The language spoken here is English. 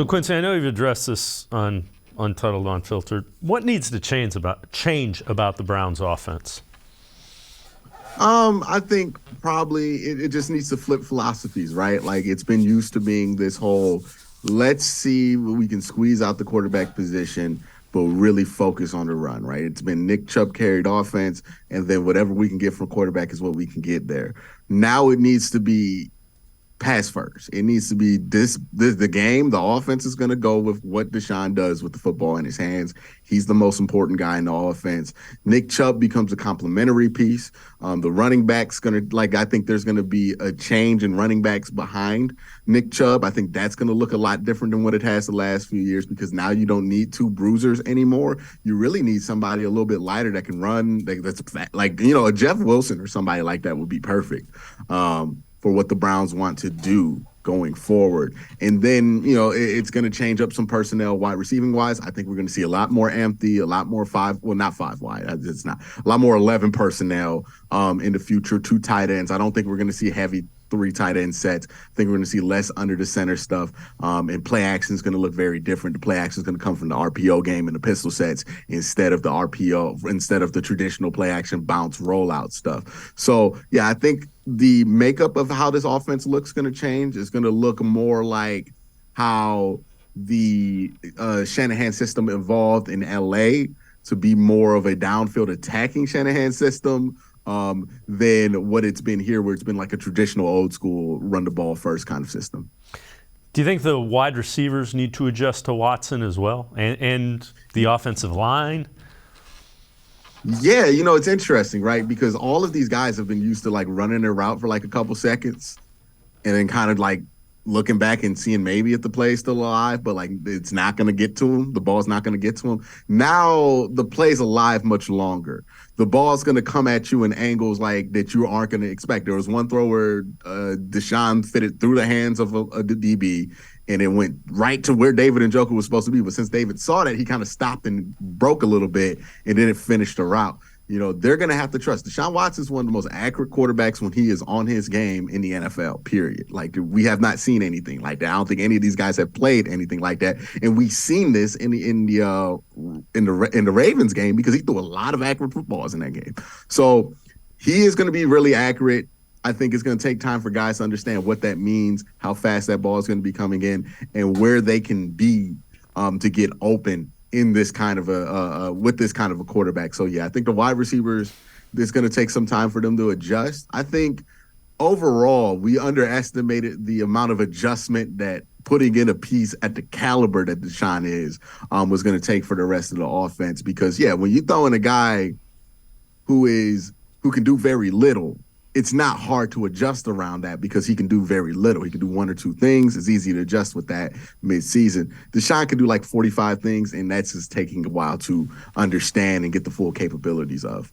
So Quincy, I know you've addressed this on Untitled Unfiltered. What needs to change about the Browns offense? I think probably it just needs to flip philosophies, right? Like it's been used to being this whole, let's see what we can squeeze out the quarterback position, but really focus on the run, right? It's been Nick Chubb carried offense, and then whatever we can get from quarterback is what we can get there. Now it needs to be pass first. It needs to be the game. The offense is going to go with what Deshaun does with the football in his hands. He's the most important guy in the offense. Nick Chubb becomes a complementary piece. The running back's going to, I think there's going to be a change in running backs behind Nick Chubb. I think that's going to look a lot different than what it has the last few years because now you don't need two bruisers anymore. You really need somebody a little bit lighter that can run. That's a Jeff Wilson or somebody like that would be perfect. For what the Browns want to do going forward. And then, it's going to change up some personnel wide receiving wise. I think we're going to see a lot more empty, a lot more not five wide. It's not a lot more 11 personnel in the future, two tight ends. I don't think we're going to see heavy three tight end sets. I think we're going to see less under the center stuff. And play action is going to look very different. The play action is going to come from the RPO game and the pistol sets instead of the traditional play action bounce rollout stuff. So, yeah, I think the makeup of how this offense looks going to change. Is going to look more like how the Shanahan system evolved in LA to be more of a downfield attacking Shanahan system than what it's been here, where it's been like a traditional old school run the ball first kind of system. Do you think the wide receivers need to adjust to Watson as well, and the offensive line? Yeah, it's interesting, right? Because all of these guys have been used to running their route for a couple seconds and then kind of looking back and seeing maybe if the play is still alive, but it's not going to get to him. The ball's not going to get to him. Now the play's alive much longer. The ball's going to come at you in angles that you aren't going to expect. There was one throw where Deshaun fitted through the hands of a DB, and it went right to where David Njoku was supposed to be. But since David saw that, he kind of stopped and broke a little bit, and then it finished the route. They're going to have to trust. Deshaun Watson is one of the most accurate quarterbacks when he is on his game in the NFL, period. We have not seen anything like that. I don't think any of these guys have played anything like that. And we've seen this in the Ravens game because he threw a lot of accurate footballs in that game. So he is going to be really accurate. I think it's going to take time for guys to understand what that means, how fast that ball is going to be coming in, and where they can be to get open in this kind of with this kind of a quarterback. So yeah, I think the wide receivers, it's going to take some time for them to adjust. I think overall we underestimated the amount of adjustment that putting in a piece at the caliber that Deshaun is was going to take for the rest of the offense. Because yeah, when you throw in a guy who can do very little, it's not hard to adjust around that because he can do very little. He can do one or two things. It's easy to adjust with that mid-season. Deshaun can do 45 things, and that's just taking a while to understand and get the full capabilities of.